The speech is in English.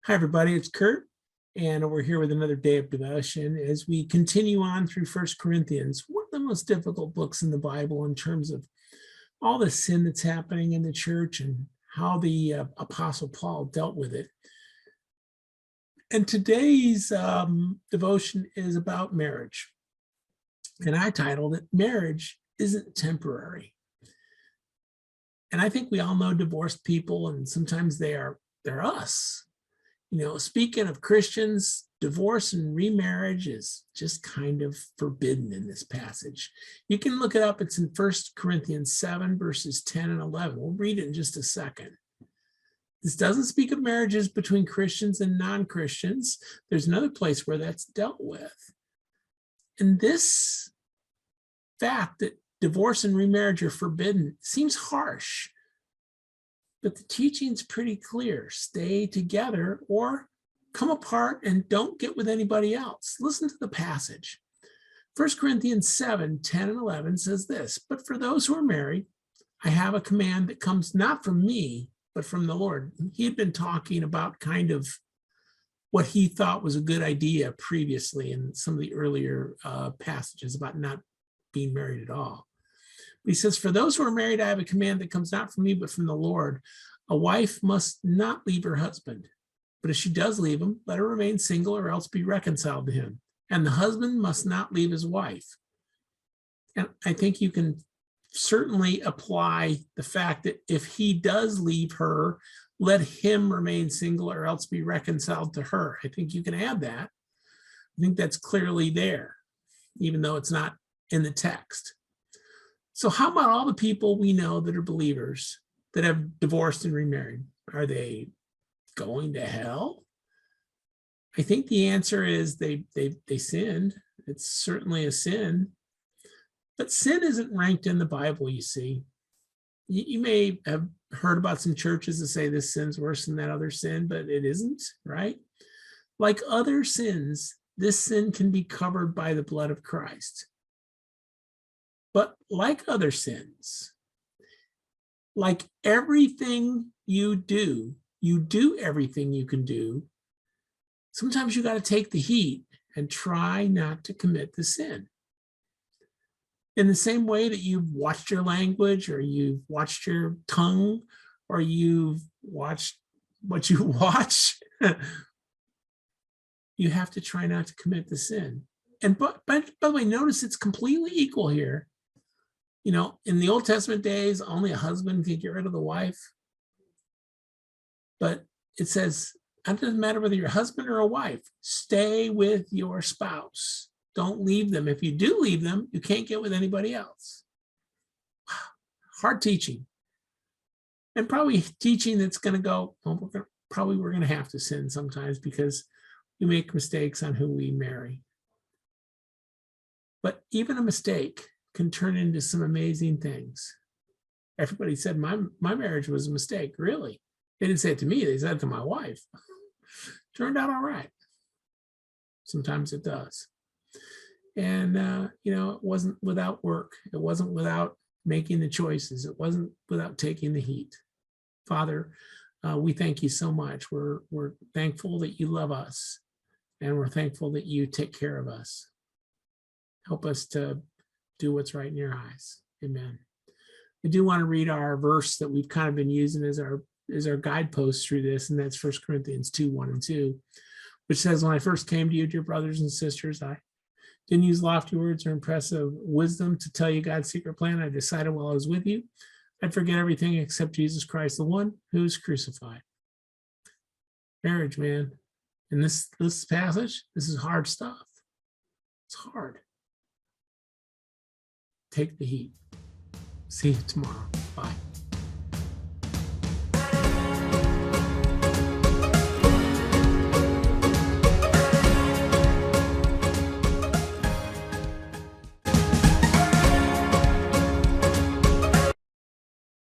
Hi, everybody. It's Kurt, and we're here with another day of devotion as we continue on through First Corinthians, one of the most difficult books in the Bible in terms of all the sin that's happening in the church and how the Apostle Paul dealt with it. And today's devotion is about marriage. And I titled it, Marriage Isn't Temporary. And I think we all know divorced people, and sometimes they're us. You know, speaking of Christians, divorce and remarriage is just kind of forbidden in this passage. You can look it up. It's in 1 Corinthians 7, verses 10 and 11. We'll read it in just a second. This doesn't speak of marriages between Christians and non-Christians. There's another place where that's dealt with. And this fact that divorce and remarriage are forbidden seems harsh. But the teaching's pretty clear. Stay together or come apart and don't get with anybody else. Listen to the passage. 1 Corinthians 7, 10 and 11 says this, but for those who are married, I have a command that comes not from me, but from the Lord. He had been talking about kind of what he thought was a good idea previously in some of the earlier passages about not being married at all. He says, for those who are married, I have a command that comes not from me, but from the Lord. A wife must not leave her husband, but if she does leave him, let her remain single or else be reconciled to him. And the husband must not leave his wife. And I think you can certainly apply the fact that if he does leave her, let him remain single or else be reconciled to her. I think you can add that. I think that's clearly there, even though it's not in the text. So how about all the people we know that are believers that have divorced and remarried? Are they going to hell? I think the answer is they sinned. It's certainly a sin. But sin isn't ranked in the Bible, you see. You may have heard about some churches that say this sin's worse than that other sin, but it isn't, right? Like other sins, this sin can be covered by the blood of Christ. But like other sins, like everything you do everything you can do. Sometimes you got to take the heat and try not to commit the sin. In the same way that you've watched your language, or you've watched your tongue, or you've watched what you watch, you have to try not to commit the sin. And by the way, notice it's completely equal here. You know, in the Old Testament days, only a husband could get rid of the wife. But it says, it doesn't matter whether you're a husband or a wife, stay with your spouse. Don't leave them. If you do leave them, you can't get with anybody else. Wow. Hard teaching. And probably teaching that's going to go, well, we're going to have to sin sometimes because we make mistakes on who we marry. But even a mistake can turn into some amazing things. Everybody said my marriage was a mistake. Really? They didn't say it to me. They said it to my wife. Turned out all right. Sometimes it does. And, you know, it wasn't without work. It wasn't without making the choices. It wasn't without taking the heat. Father, we thank you so much. We're thankful that you love us, and we're thankful that you take care of us. Help us to do what's right in your eyes. Amen. I do want to read our verse that we've kind of been using as our guidepost through this, and that's 1 Corinthians 2, 1 and 2, which says, when I first came to you, dear brothers and sisters, I didn't use lofty words or impressive wisdom to tell you God's secret plan. I decided while I was with you, I'd forget everything except Jesus Christ, the one who is crucified. Marriage, man. In this passage, this is hard stuff. It's hard. Take the heat. See you tomorrow. Bye.